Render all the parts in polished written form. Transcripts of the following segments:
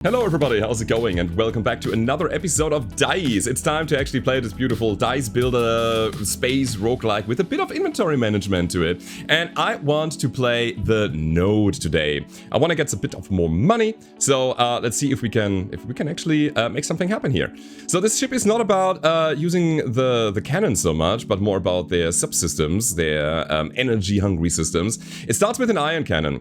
Hello everybody, how's it going? And welcome back to another episode of Daice. It's time to actually play this beautiful dicebuilder space roguelike with a bit of inventory management to it. And I want to play the node today. I want to get a bit of more money, so let's see if we can actually make something happen here. So this ship is not about using the cannon so much, but more about their subsystems, their energy-hungry systems. It starts with an ion cannon.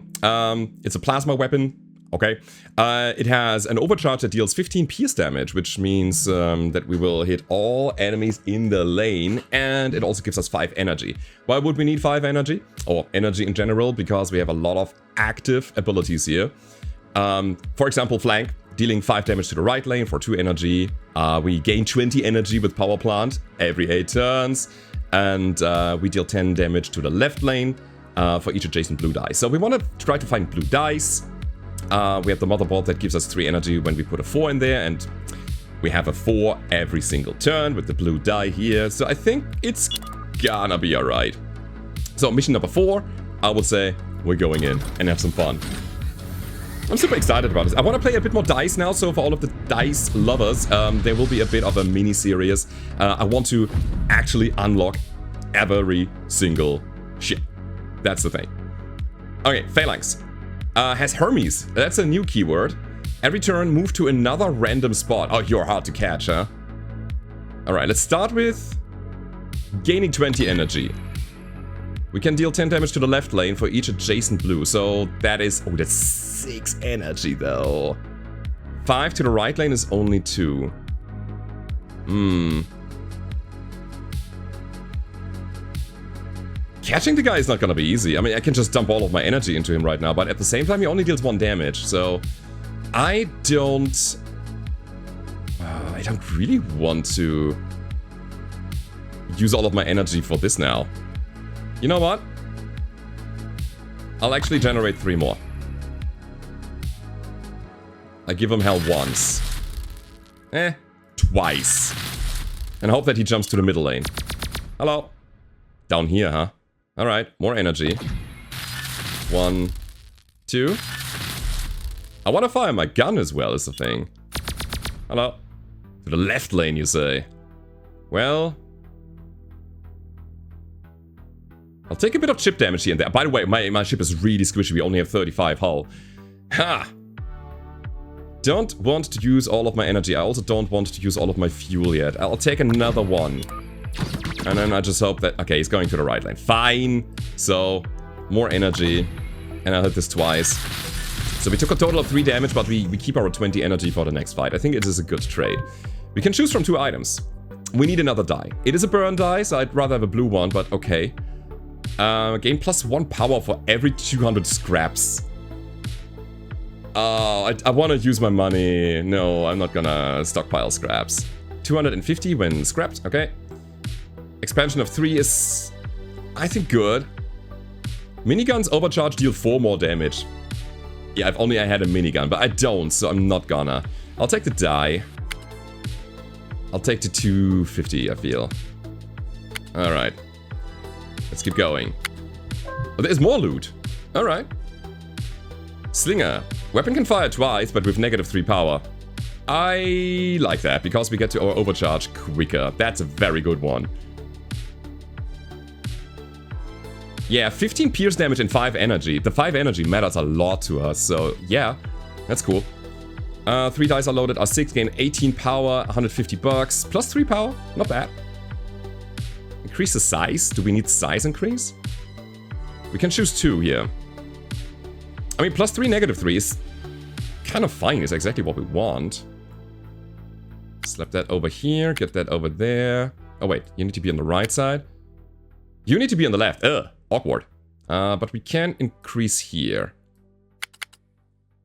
It's a plasma weapon. Okay, it has an overcharge that deals 15 pierce damage, which means that we will hit all enemies in the lane, and it also gives us 5 energy. Why would we need 5 energy? Or energy in general, because we have a lot of active abilities here. For example, flank, dealing 5 damage to the right lane for 2 energy. We gain 20 energy with power plant every 8 turns, and we deal 10 damage to the left lane for each adjacent blue dice. So we want to try to find blue dice. We have the motherboard that gives us 3 energy when we put a 4 in there, and we have a 4 every single turn with the blue die here, so I think it's gonna be alright. So mission number 4, I would say we're going in and have some fun. I'm super excited about this. I want to play a bit more Daice now, so for all of the Daice lovers, there will be a bit of a mini-series. I want to actually unlock every single ship. That's the thing. Okay, Phalanx. Has Hermes. That's a new keyword. Every turn, move to another random spot. Oh, you're hard to catch, huh? Alright, let's start with gaining 20 energy. We can deal 10 damage to the left lane for each adjacent blue. So that is... Oh, that's 6 energy, though. 5 to the right lane is only 2. Catching the guy is not gonna be easy. I mean, I can just dump all of my energy into him right now, but at the same time, he only deals 1 damage, so... I don't really want to use all of my energy for this now. You know what? I'll actually generate 3 more. I give him hell once. Twice. And hope that he jumps to the middle lane. Hello. Down here, huh? Alright, more energy. 1, 2. I want to fire my gun as well, is the thing. Hello. To the left lane, you say. Well... I'll take a bit of chip damage here and there. By the way, my ship is really squishy. We only have 35 hull. Ha! Don't want to use all of my energy. I also don't want to use all of my fuel yet. I'll take another one. And then I just hope that... Okay, he's going to the right lane. Fine. So, more energy. And I'll hit this twice. So we took a total of 3 damage, but we keep our 20 energy for the next fight. I think it is a good trade. We can choose from 2 items. We need another die. It is a burn die, so I'd rather have a blue one, but okay. Gain +1 power for every 200 scraps. Oh, I want to use my money. No, I'm not gonna stockpile scraps. 250 when scrapped. Okay. Expansion of 3 is, I think, good. Miniguns overcharge deal 4 more damage. Yeah, if only I had a minigun, but I don't, so I'm not gonna. I'll take the die. I'll take the 250, I feel. Alright. Let's keep going. Oh, there's more loot. Alright. Slinger. Weapon can fire twice, but with -3 power. I like that, because we get to our overcharge quicker. That's a very good one. Yeah, 15 pierce damage and 5 energy. The 5 energy matters a lot to us, so yeah, that's cool. 3 dice are loaded, R6 gain 18 power, 150 bucks, +3 power, not bad. Increase the size? Do we need size increase? We can choose 2 here. I mean, +3, -3 is kind of fine, it's exactly what we want. Slap that over here, get that over there. Oh wait, you need to be on the right side. You need to be on the left. Ugh. Awkward. But we can increase here.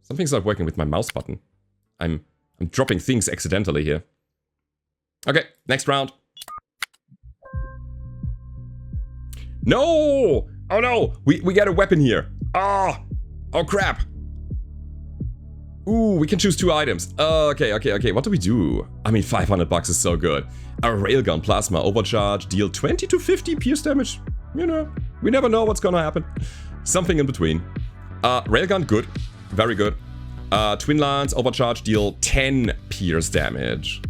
Something's not working with my mouse button. I'm dropping things accidentally here. Okay, next round. No! Oh no! We got a weapon here. Ah! Oh crap! Ooh, we can choose 2 items. Okay. What do we do? I mean, 500 bucks is so good. A railgun plasma overcharge, deal 20 to 50 pierce damage. You know, we never know what's gonna happen. Something in between. Railgun, good. Very good. Twin Lance, overcharge, deal 10 pierce damage.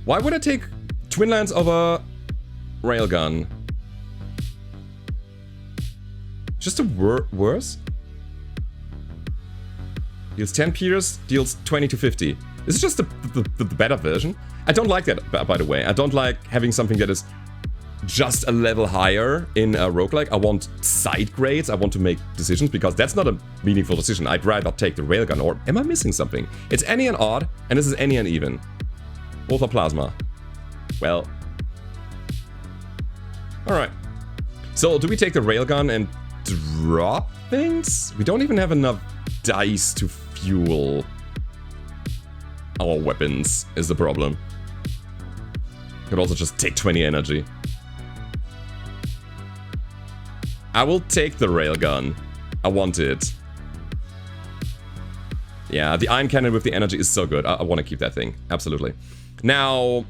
Why would I take Twin Lance over Railgun? Just a worse? Deals 10 pierce, deals 20 to 50. This is just the better version. I don't like that, by the way. I don't like having something that is just a level higher in a roguelike. I want side grades. I want to make decisions because that's not a meaningful decision. I'd rather take the railgun, or am I missing something? It's any and odd, and this is any and even. Both are plasma. Well. Alright. So, do we take the railgun and drop things? We don't even have enough dice to fuel our weapons, is the problem. Could also just take 20 energy. I will take the railgun. I want it. Yeah, the iron cannon with the energy is so good. I want to keep that thing. Absolutely. Now,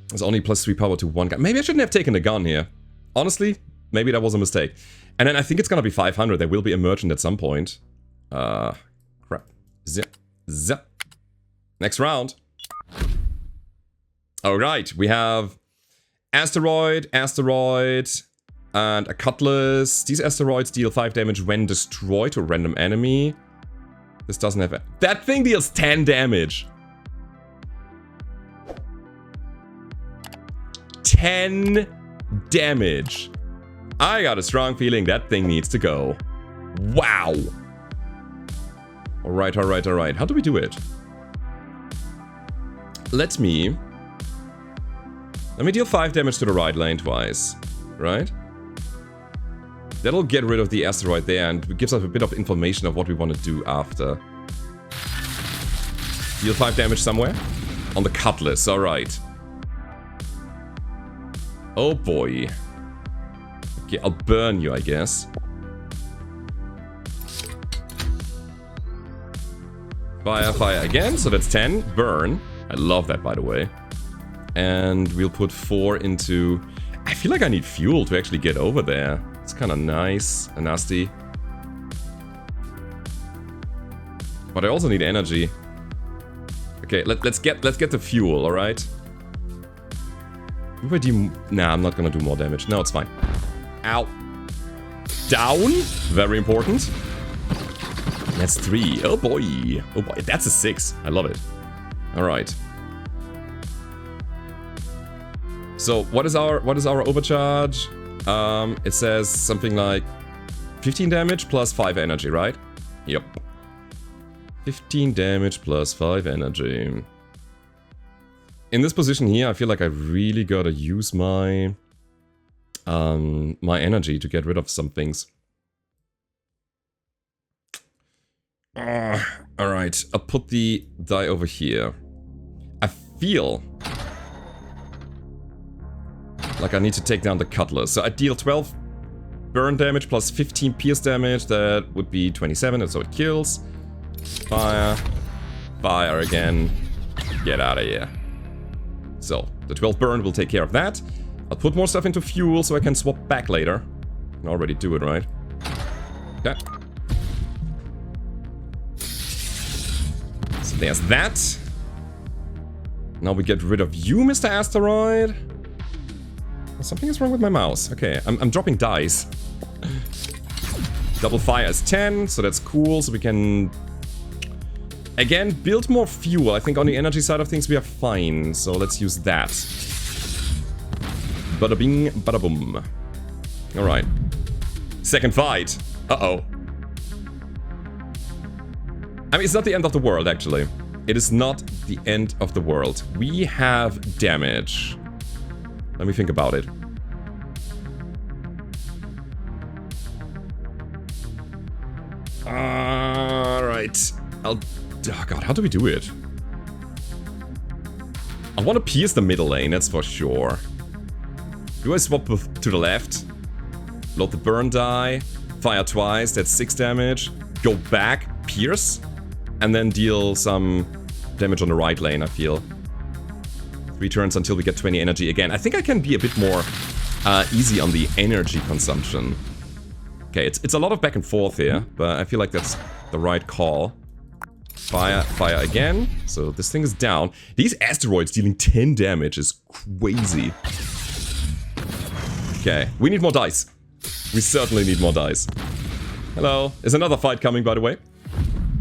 there's only +3 power to one gun. Maybe I shouldn't have taken the gun here. Honestly, maybe that was a mistake. And then I think it's gonna be 500. There will be a merchant at some point. Crap. Zip. Zip. Next round. Alright, we have asteroid, and a cutlass. These asteroids deal 5 damage when destroyed to a random enemy. This doesn't have a... That thing deals 10 damage. 10 damage. I got a strong feeling that thing needs to go. Wow. Alright, alright, alright. How do we do it? Let me deal 5 damage to the right lane twice. Right? That'll get rid of the asteroid there and gives us a bit of information of what we want to do after. Deal 5 damage somewhere? On the cutlass, alright. Oh boy. Okay, I'll burn you, I guess. Fire, fire again, so that's 10. Burn. I love that, by the way. And we'll put 4 into... I feel like I need fuel to actually get over there. It's kind of nice and nasty. But I also need energy. Okay, let's get the fuel, alright? Nah, I'm not gonna do more damage. No, it's fine. Ow. Down. Very important. That's 3. Oh boy. Oh boy. That's a 6. I love it. Alright. So what is our overcharge? It says something like 15 damage plus 5 energy, right? Yep. 15 damage plus 5 energy. In this position here, I feel like I really gotta use my my energy to get rid of some things. Alright, I'll put the die over here. I feel like I need to take down the cutlass. So I deal 12 burn damage plus 15 pierce damage. That would be 27, and so it kills. Fire. Fire again. Get out of here. So, the 12 burn will take care of that. I'll put more stuff into fuel so I can swap back later. I can already do it, right? Okay. So there's that. Now we get rid of you, Mr. Asteroid. Something is wrong with my mouse. Okay, I'm dropping dice. Double fire is 10, so that's cool. So we can... Again, build more fuel. I think on the energy side of things we are fine. So let's use that. Bada bing, bada boom. Alright. Second fight. Uh-oh. I mean, it's not the end of the world, actually. It is not the end of the world. We have damage. Let me think about it. Alright. Oh god, how do we do it? I want to pierce the middle lane, that's for sure. Do I swap to the left? Load the burn die. Fire twice, that's 6 damage. Go back, pierce. And then deal some damage on the right lane, I feel. 3 turns until we get 20 energy again. I think I can be a bit more easy on the energy consumption. Okay, it's a lot of back and forth here, but I feel like that's the right call. Fire again. So this thing is down. These asteroids dealing 10 damage is crazy. Okay, we need more dice. We certainly need more dice. Hello. Is another fight coming, by the way?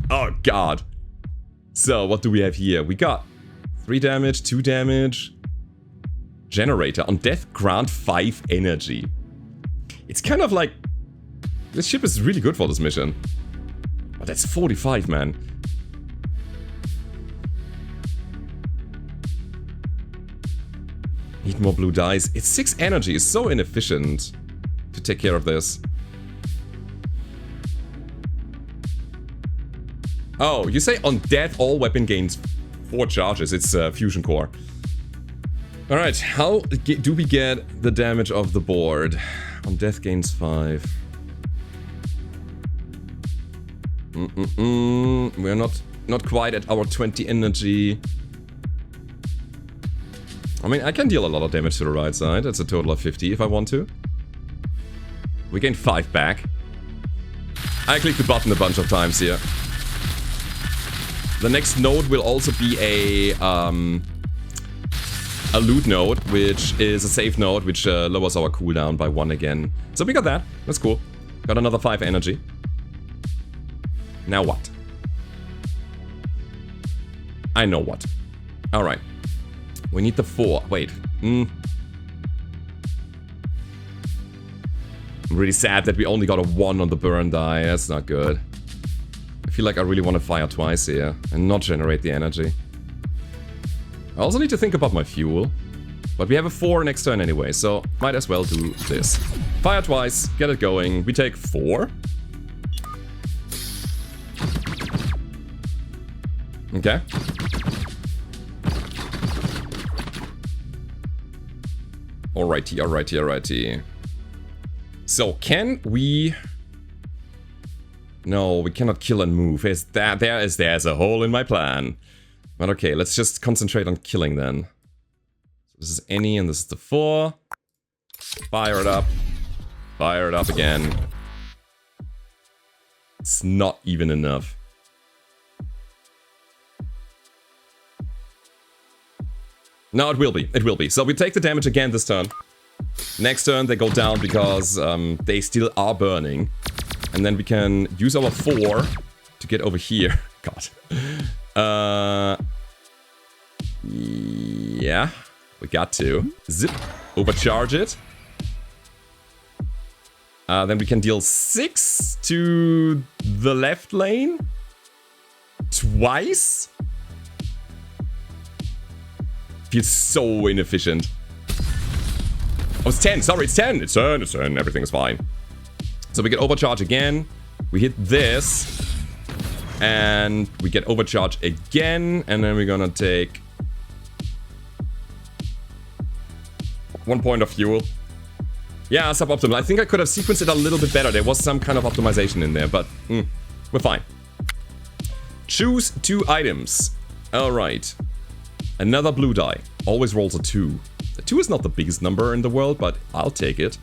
Oh, God. So, what do we have here? We got 3 damage, 2 damage. Generator. On death, grant 5 energy. It's kind of like... This ship is really good for this mission. Oh, that's 45, man. Need more blue dice. It's 6 energy. It's so inefficient to take care of this. Oh, you say on death all weapon gains 4 charges. It's fusion core. Alright, how do we get the damage of the board? On death gains 5. We're not quite at our 20 energy. I mean, I can deal a lot of damage to the right side. That's a total of 50 if I want to. We gain 5 back. I clicked the button a bunch of times here. The next node will also be a loot node, which is a save node, which lowers our cooldown by 1 again. So we got that. That's cool. Got another 5 energy. Now what? I know what. Alright. We need the 4. Wait. I'm really sad that we only got a 1 on the burn die. That's not good. I feel like I really want to fire twice here and not generate the energy. I also need to think about my fuel. But we have a 4 next turn anyway, so might as well do this. Fire twice, get it going. We take 4. Okay. Alrighty. So, can we... No, we cannot kill and move. There's a hole in my plan. But okay, let's just concentrate on killing then. So this is any and this is the 4. Fire it up. Fire it up again. It's not even enough. No, it will be. It will be. So we take the damage again this turn. Next turn they go down because they still are burning. And then we can use our 4 to get over here. God. Yeah. We got to. Zip. Overcharge it. Then we can deal 6 to the left lane. Twice. Feels so inefficient. Oh, it's 10. Sorry, it's 10. It's 10. It's 10. Everything's fine. So we get overcharge again. We hit this. And we get overcharge again. And then we're gonna take 1 point of fuel. Yeah, suboptimal. I think I could have sequenced it a little bit better. There was some kind of optimization in there, but we're fine. Choose 2 items. Alright. Another blue die. Always rolls a 2. The 2 is not the biggest number in the world, but I'll take it.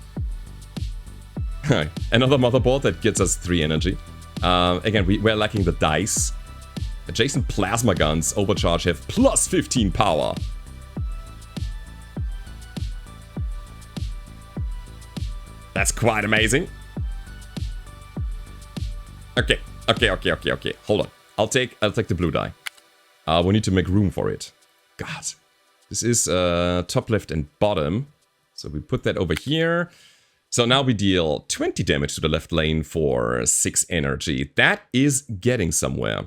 Another motherboard that gets us 3 energy. Again, we're lacking the dice. Adjacent plasma guns overcharge have plus 15 power. That's quite amazing. Okay. Hold on. I'll take the blue die. We need to make room for it. God. This is top left and bottom. So we put that over here. So now we deal 20 damage to the left lane for 6 energy. That is getting somewhere.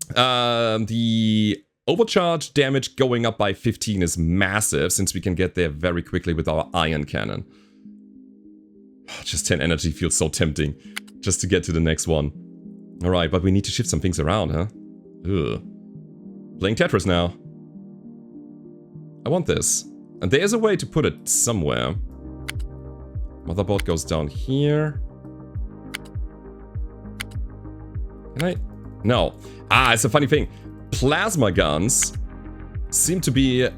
The overcharge damage going up by 15 is massive, since we can get there very quickly with our ion cannon. Just 10 energy feels so tempting, just to get to the next one. Alright, but we need to shift some things around, huh? Ugh. Playing Tetris now. I want this. And there's a way to put it somewhere. Motherboard goes down here. Can I? No. Ah, it's a funny thing. Plasma guns seem to be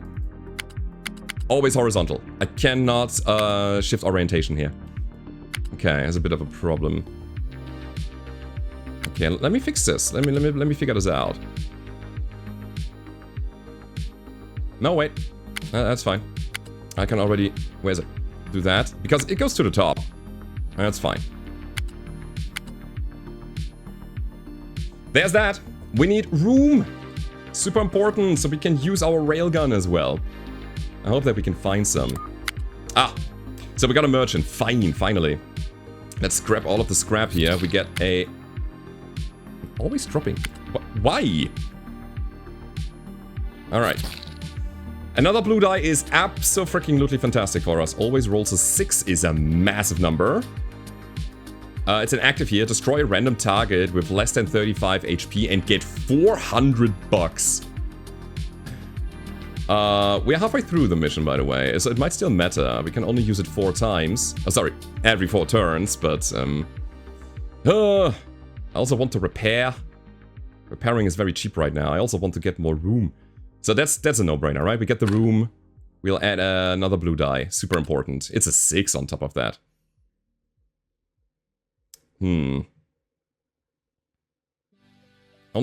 Always horizontal. I cannot shift orientation here. Okay, there's a bit of a problem. Okay, let me fix this. Let me figure this out. No, wait. That's fine. I can already... Where's it? Do that. Because it goes to the top. That's fine. There's that. We need room. Super important, so we can use our railgun as well. I hope that we can find some. Ah, so we got a merchant. Fine, finally. Let's grab all of the scrap here. We get a... Always dropping. Why? Alright. Another blue die is abso-freaking-lutely fantastic for us. Always rolls a 6 is a massive number. It's an active here. Destroy a random target with less than 35 HP and get 400 bucks. We're halfway through the mission, by the way, so it might still matter. We can only use it 4 times. Oh, sorry, every 4 turns, but I also want to repair. Repairing is very cheap right now. I also want to get more room. So that's a no-brainer, right? We get the room. We'll add another blue die. Super important. It's a 6 on top of that. Only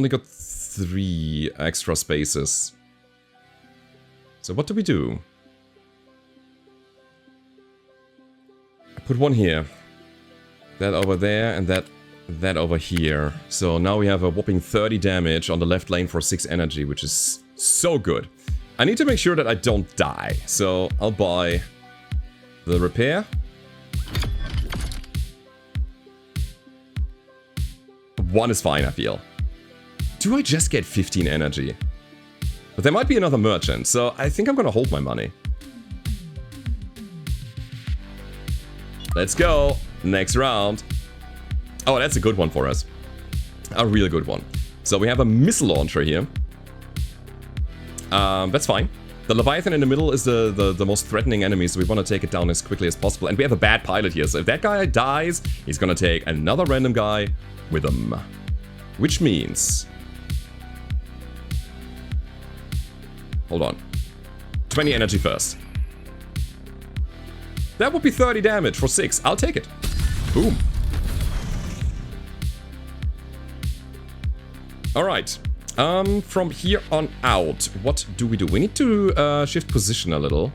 got 3 extra spaces. So what do we do? I put one here. That over there and that over here. So now we have a whopping 30 damage on the left lane for 6 energy, which is so good. I need to make sure that I don't die. So I'll buy the repair. 1 is fine, I feel. Do I just get 15 energy? But there might be another merchant, so I think I'm gonna hold my money. Let's go. Next round. Oh, that's a good one for us. A real good one. So we have a missile launcher here. That's fine. The Leviathan in the middle is the most threatening enemy, so we want to take it down as quickly as possible. And we have a bad pilot here, so if that guy dies, he's gonna take another random guy with him. Which means... Hold on. 20 energy first. That would be 30 damage for 6. I'll take it. Boom. Alright. From here on out, what do we do? We need to shift position a little.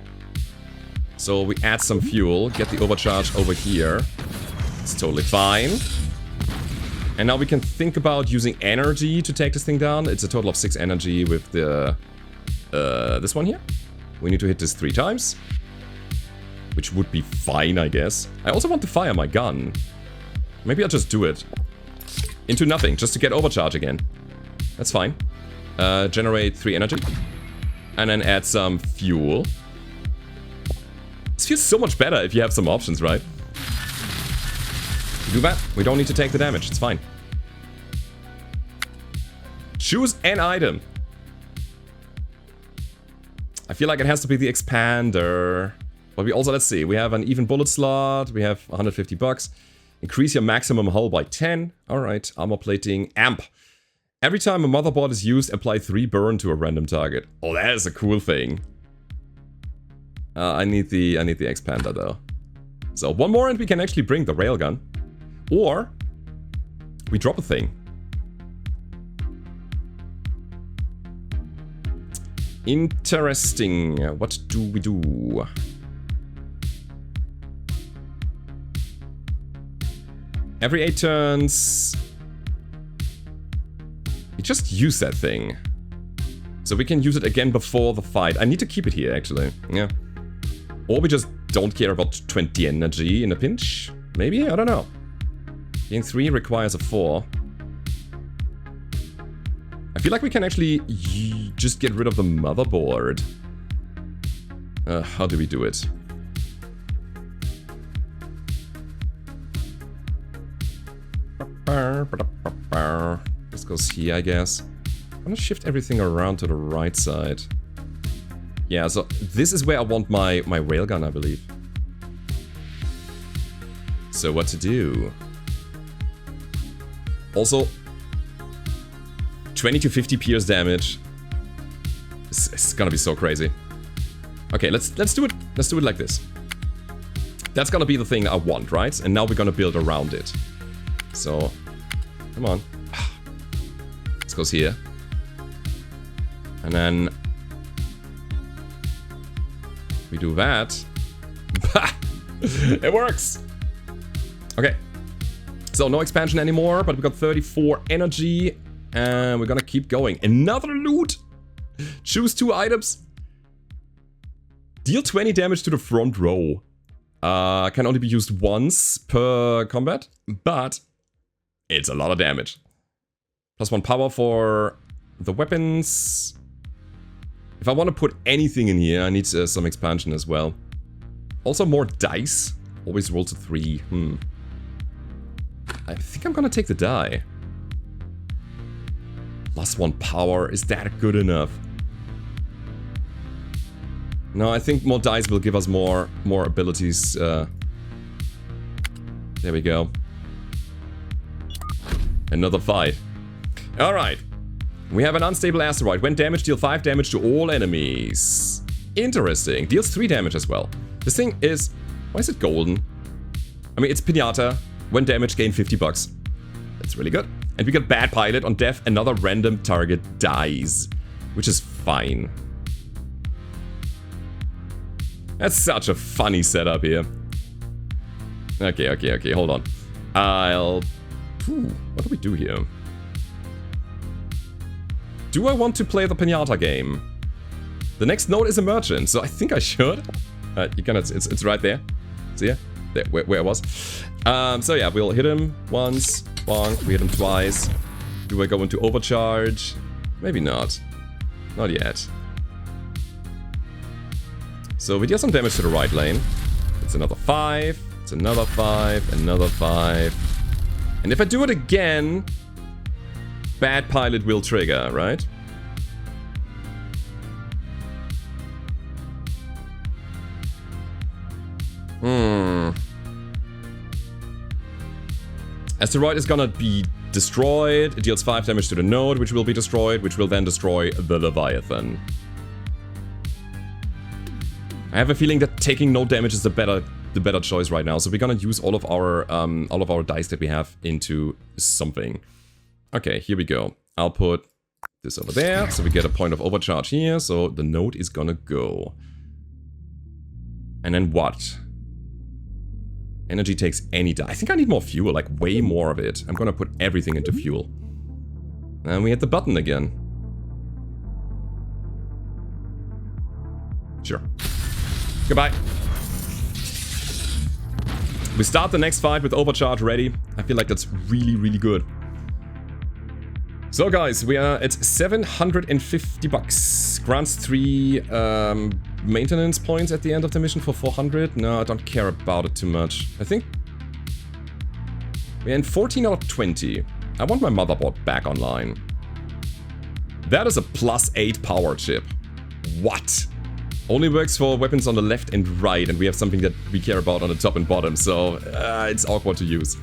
So we add some fuel, get the overcharge over here. It's totally fine. And now we can think about using energy to take this thing down. It's a total of 6 energy with the... this one here. We need to hit this 3 times. Which would be fine, I guess. I also want to fire my gun. Maybe I'll just do it. Into nothing, just to get overcharge again. That's fine. Generate 3 energy. And then add some fuel. This feels so much better if you have some options, right? Do that. We don't need to take the damage. It's fine. Choose an item. I feel like it has to be the expander. But we also, let's see. We have an even bullet slot. We have 150 bucks. Increase your maximum hull by 10. Alright. Armor plating. Amp. Every time a motherboard is used, apply 3 burn to a random target. Oh, that is a cool thing. I need the expander though. So one more and we can actually bring the railgun. Or we drop a thing. Interesting. What do we do? Every 8 turns... We just use that thing. So we can use it again before the fight. I need to keep it here, actually. Yeah. Or we just don't care about 20 energy in a pinch. Maybe? I don't know. Gain 3 requires a 4. I feel like we can actually just get rid of the motherboard. How do we do it? This goes here, I guess. I'm gonna shift everything around to the right side. Yeah, so this is where I want my railgun, I believe. So what to do? Also, 20 to 50 pierce damage. It's gonna be so crazy. Okay, let's do it. Let's do it like this. That's gonna be the thing I want, right? And now we're gonna build around it. So, come on. This goes here. And then we do that. It works. Okay. So no expansion anymore, but we got 34 energy. And we're gonna keep going. Another loot. Choose 2 items. Deal 20 damage to the front row. Can only be used once per combat, but it's a lot of damage. +1 power for the weapons. If I want to put anything in here, I need some expansion as well. Also more dice. Always roll to 3. I think I'm gonna take the die. +1 power. Is that good enough? No, I think more dice will give us more abilities. There we go. Another fight. Alright. We have an unstable asteroid. When damaged, deal 5 damage to all enemies. Interesting. Deals 3 damage as well. This thing is... Why is it golden? I mean, it's piñata. When damaged, gain 50 bucks. That's really good. And we got bad pilot. On death, another random target dies. Which is fine. That's such a funny setup here. Okay, hold on. What do we do here? Do I want to play the piñata game? The next node is a merchant, so I think I should. You can, it's right there. See ya? There, where I was. So yeah, we'll hit him once, bonk, we hit him twice. Do I go into overcharge? Maybe not. Not yet. So we deal some damage to the right lane. It's another 5. It's another 5. Another 5. And if I do it again, bad pilot will trigger, right? Asteroid is gonna be destroyed. It deals 5 damage to the node, which will be destroyed, which will then destroy the Leviathan. I have a feeling that taking no damage is the better choice right now. So we're gonna use all of our dice that we have into something. Okay, here we go. I'll put this over there, so we get a point of overcharge here. So the node is gonna go. And then what? Energy takes any die. I think I need more fuel, like way more of it. I'm gonna put everything into fuel. And we hit the button again. Sure. Goodbye. We start the next fight with overcharge ready. I feel like that's really, really good. So guys, we are at 750 bucks. Grants 3 maintenance points at the end of the mission for 400. No, I don't care about it too much. I think we're in 14 out of 20. I want my motherboard back online. That is a +8 power chip. What? Only works for weapons on the left and right, and we have something that we care about on the top and bottom, so it's awkward to use.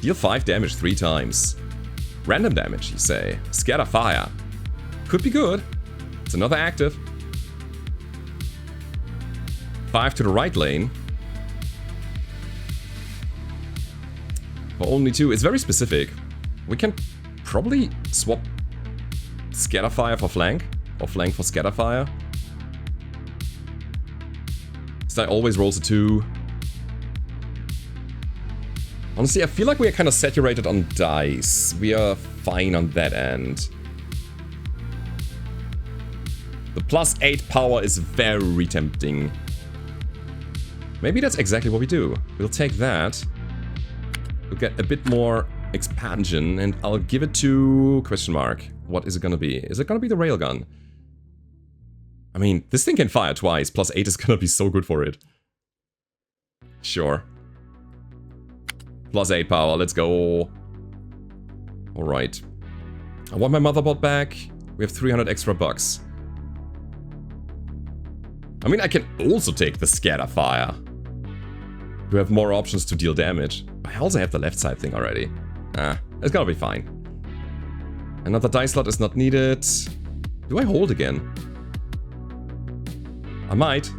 Deal 5 damage 3 times. Random damage, you say. Scatter fire. Could be good. It's another active. 5 to the right lane. For only 2. It's very specific. We can probably swap scatter fire for flank, or flank for scatter fire. So I always rolls a 2. Honestly, I feel like we are kind of saturated on dice. We are fine on that end. The +8 power is very tempting. Maybe that's exactly what we do. We'll take that. We'll get a bit more expansion, and I'll give it to... question mark. What is it gonna be? Is it gonna be the railgun? I mean, this thing can fire twice. +8 is gonna be so good for it. Sure. +8 power, let's go. Alright. I want my motherboard back. We have 300 extra bucks. I mean, I can also take the scatter fire. We have more options to deal damage. I also have the left side thing already. It's gonna be fine. Another dice slot is not needed. Do I hold again? I might.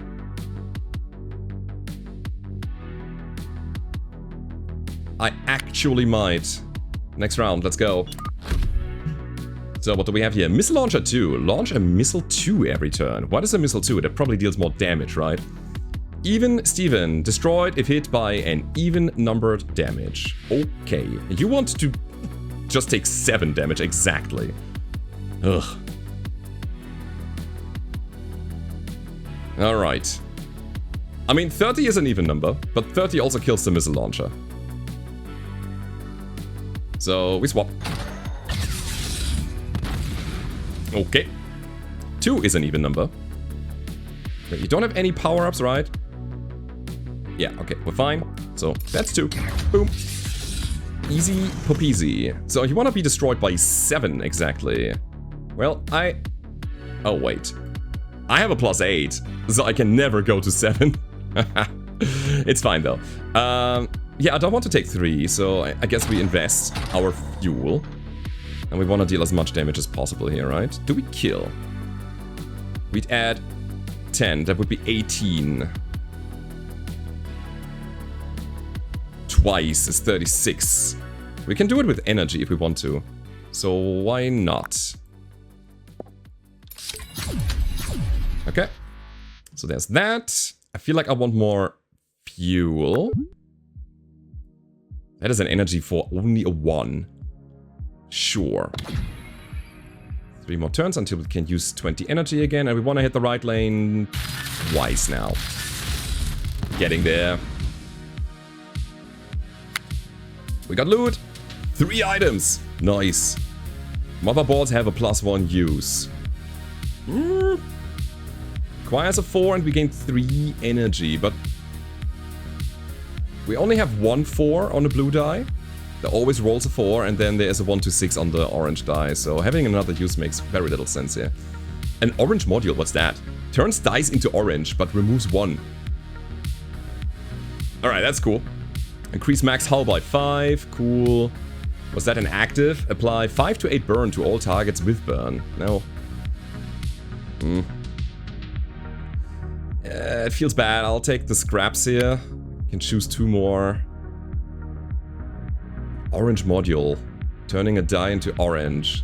I actually might. Next round, let's go. So what do we have here? Missile launcher 2. Launch a missile 2 every turn. What is a missile 2? That probably deals more damage, right? Even Steven. Destroyed if hit by an even numbered damage. Okay. You want to just take 7 damage exactly. Ugh. Alright. I mean, 30 is an even number, but 30 also kills the missile launcher. So we swap. Okay. 2 is an even number. Wait, you don't have any power-ups, right? Yeah, okay, we're fine. So that's 2. Boom. Easy popeasy. So you want to be destroyed by 7 exactly. Well, oh, wait. I have a +8, so I can never go to 7. It's fine, though. Yeah, I don't want to take 3, so I guess we invest our fuel. And we want to deal as much damage as possible here, right? Do we kill? We'd add 10, that would be 18. Twice is 36. We can do it with energy if we want to. So why not? Okay. So there's that. I feel like I want more fuel. That is an energy for only a 1. Sure. 3 more turns until we can use 20 energy again. And we want to hit the right lane twice now. Getting there. We got loot. 3 items. Nice. Motherboards have a +1 use. Requires a 4 and we gain 3 energy, but we only have 1 4 on the blue die. That always rolls a 4, and then there is a 1 to 6 on the orange die, so having another use makes very little sense here. An orange module, what's that? Turns dice into orange, but removes 1. Alright, that's cool. Increase max hull by 5, cool. Was that an active? Apply 5 to 8 burn to all targets with burn. No. It feels bad, I'll take the scraps here. Can choose 2 more. Orange module. Turning a die into orange.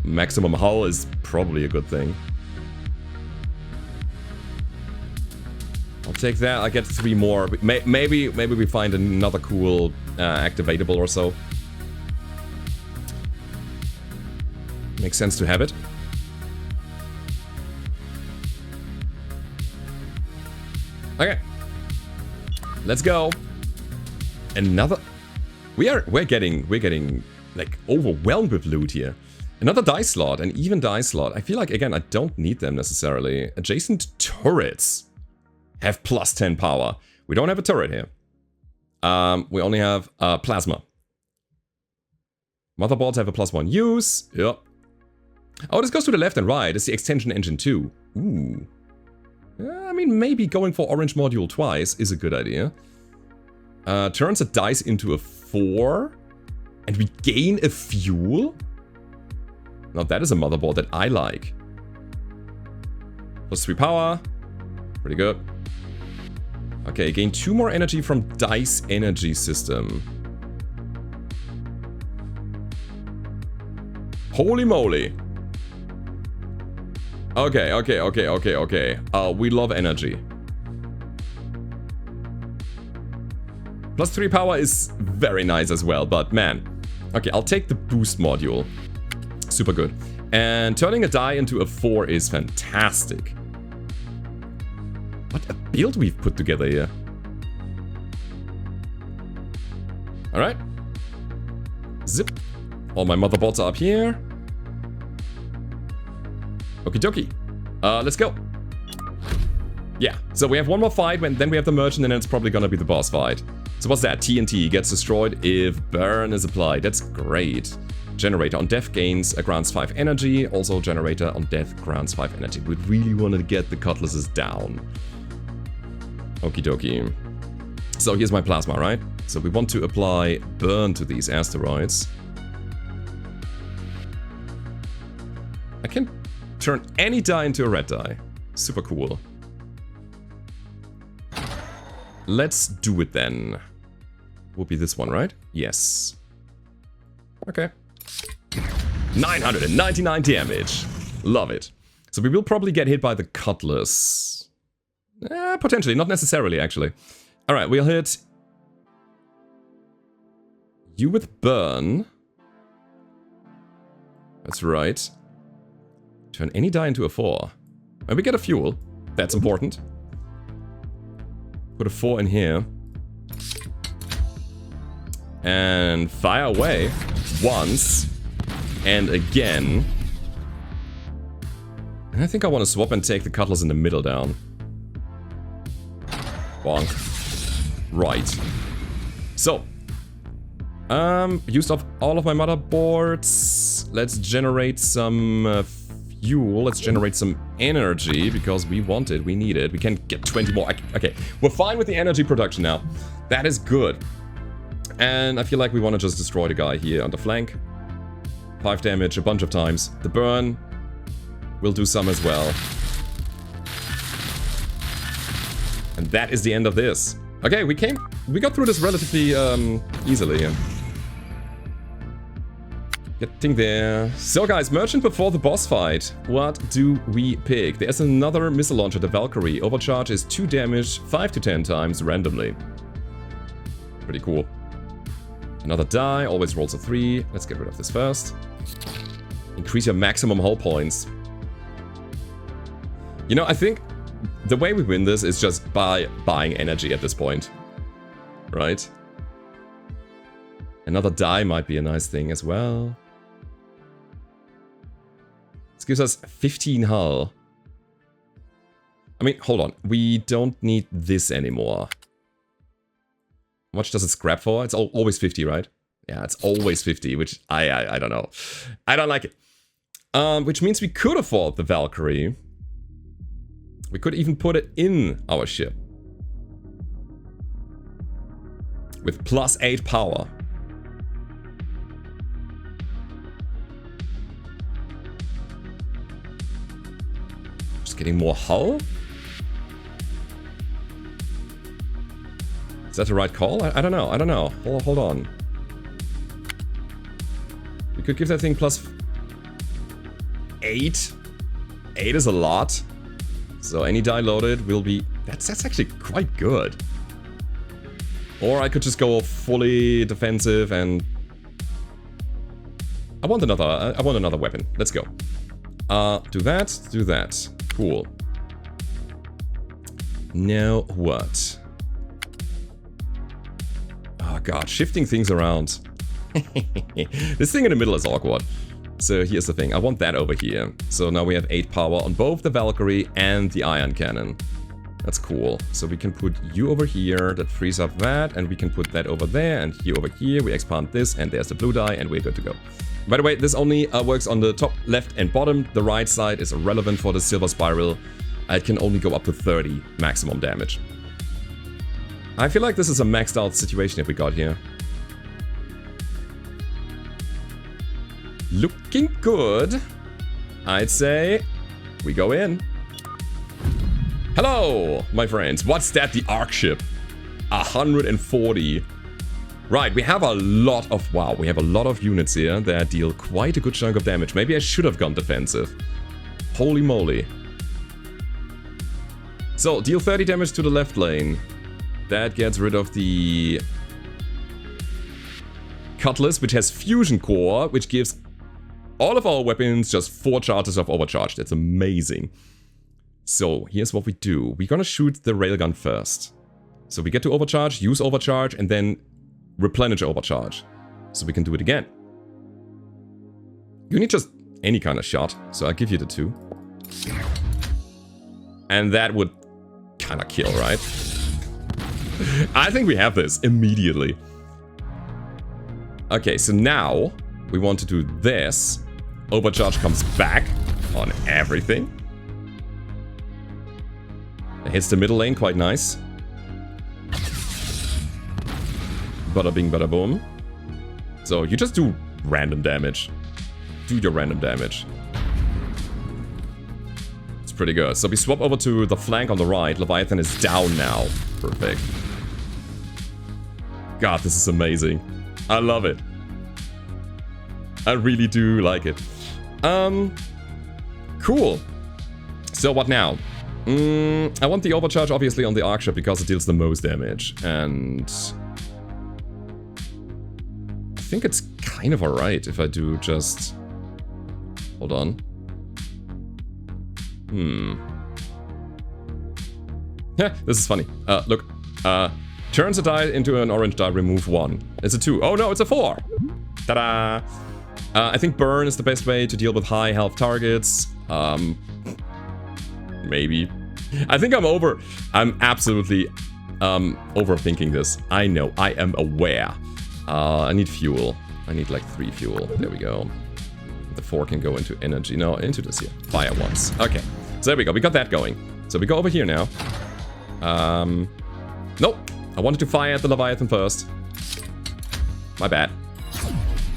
Maximum hull is probably a good thing. I'll take that, I'll get 3 more. Maybe we find another cool activatable or so. Makes sense to have it. Okay. Let's go. Another... We're getting like overwhelmed with loot here. Another dice slot, an even dice slot. I feel like, again, I don't need them necessarily. Adjacent turrets have +10 power. We don't have a turret here. We only have plasma. Motherboards have a +1 use. Yep. Oh, this goes to the left and right. It's the extension engine too. Ooh. I mean, maybe going for orange module twice is a good idea. Turns a dice into a 4. And we gain a fuel? Now that is a motherboard that I like. +3 power. Pretty good. Okay, gain 2 more energy from Daice energy system. Holy moly. Okay. We love energy. +3 power is very nice as well, but man. Okay, I'll take the boost module. Super good. And turning a die into a 4 is fantastic. What a build we've put together here. Alright. Zip. All my motherboards are up here. Okie dokie. Let's go. Yeah, so we have 1 more fight, then we have the merchant, and then it's probably gonna be the boss fight. So what's that? TNT gets destroyed if burn is applied. That's great. Generator on death grants 5 energy. Also generator on death grants 5 energy. We really want to get the cutlasses down. Okie dokie. So here's my plasma, right? So we want to apply burn to these asteroids. I can turn any die into a red die. Super cool. Let's do it then. Would be this one, right? Yes. Okay. 999 damage. Love it. So we will probably get hit by the cutlass. Potentially, not necessarily, actually. Alright, we'll hit you with burn. That's right. Turn any die into a 4. And we get a fuel. That's important. Put a 4 in here. And fire away. Once. And again. And I think I want to swap and take the cutlass in the middle down. Bonk. Right. So. Used up all of my motherboards. Let's generate some fuel. Let's generate some energy because we want it. We need it. We can get 20 more. Okay, we're fine with the energy production now. That is good. And I feel like we want to just destroy the guy here on the flank. 5 damage a bunch of times. The burn will do some as well. And that is the end of this. Okay, we got through this relatively easily. Yeah. Getting there. So guys, merchant before the boss fight. What do we pick? There's another missile launcher, the Valkyrie. Overcharge is 2 damage 5 to 10 times randomly. Pretty cool. Another die, always rolls a 3. Let's get rid of this first. Increase your maximum hull points. You know, I think the way we win this is just by buying energy at this point. Right? Another die might be a nice thing as well. This gives us 15 hull. I mean, hold on. We don't need this anymore. How much does it scrap for? It's always 50, right? Yeah, it's always 50, which I don't know. I don't like it. Which means we could afford the Valkyrie. We could even put it in our ship. With +8 power. Just getting more hull? Is that the right call? I don't know. I don't know. Hold on. We could give that thing +8. 8 is a lot. So any die loaded will be... That's actually quite good. Or I could just go fully defensive and... I want another weapon. Let's go. Do that. Cool. Now what? Oh god, shifting things around. This thing in the middle is awkward. So here's the thing, I want that over here. So now we have 8 power on both the Valkyrie and the ion cannon. That's cool. So we can put you over here, that frees up that, and we can put that over there, and you over here. We expand this, and there's the blue die, and we're good to go. By the way, this only works on the top, left, and bottom. The right side is irrelevant for the silver spiral. It can only go up to 30 maximum damage. I feel like this is a maxed out situation if we got here. Looking good. I'd say we go in. Hello, my friends. What's that? The Arc ship. 140. Right, we have a lot of... Wow, we have a lot of units here that deal quite a good chunk of damage. Maybe I should have gone defensive. Holy moly. So, deal 30 damage to the left lane. That gets rid of the... Cutlass, which has Fusion Core, which gives all of our weapons just 4 charges of overcharge. That's amazing. So, here's what we do. We're gonna shoot the railgun first. So we get to overcharge, use overcharge, and then replenish overcharge. So we can do it again. You need just any kind of shot, so I'll give you the 2. And that would kind of kill, right? I think we have this immediately. Okay, so now we want to do this. Overcharge comes back on everything. It hits the middle lane, quite nice. Bada bing, bada boom. So you just do random damage. Do your random damage. It's pretty good. So we swap over to the flank on the right. Leviathan is down now. Perfect. God, this is amazing. I love it. I really do like it. Cool. So what now? I want the overcharge obviously on the arc ship because it deals the most damage. And I think it's kind of alright if I do just... Hold on. Yeah, this is funny. Look. Turns a die into an orange die, remove 1. It's a 2. Oh no, it's a 4! Ta-da! I think burn is the best way to deal with high health targets. Maybe. I think I'm absolutely overthinking this. I know, I am aware. I need fuel. I need like 3 fuel. There we go. The 4 can go into energy. No, into this here. Fire once. Okay. So there we go. We got that going. So we go over here now. Nope. I wanted to fire at the Leviathan first. My bad.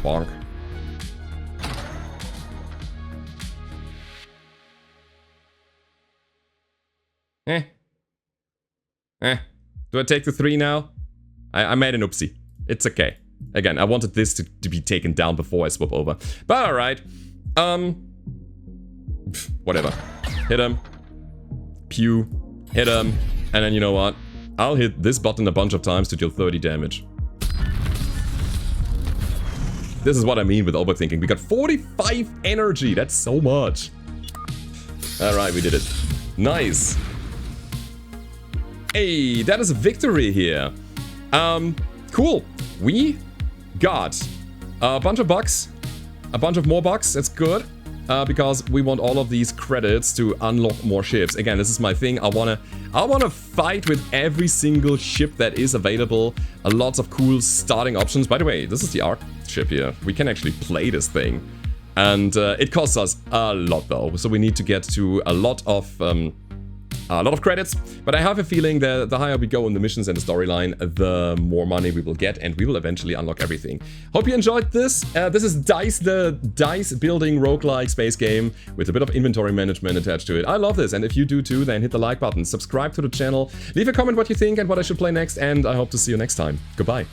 Bonk. Do I take the 3 now? I made an oopsie. It's okay. Again, I wanted this to be taken down before I swap over. But alright. Whatever. Hit him. Pew. Hit him. And then you know what? I'll hit this button a bunch of times to deal 30 damage. This is what I mean with overthinking. We got 45 energy. That's so much. Alright, we did it. Nice. Hey, that is a victory here. Cool. We got a bunch of bucks. A bunch of more bucks. That's good. Because we want all of these credits to unlock more ships. Again, this is my thing. I wanna fight with every single ship that is available. Lots of cool starting options. By the way, this is the arc ship here. We can actually play this thing. And it costs us a lot though. So we need to get to a lot of credits, but I have a feeling that the higher we go in the missions and the storyline, the more money we will get, and we will eventually unlock everything. Hope you enjoyed this. This is Daice, the dice building roguelike space game with a bit of inventory management attached to it. I love this, and if you do too, then hit the like button, subscribe to the channel, leave a comment what you think and what I should play next, and I hope to see you next time. Goodbye.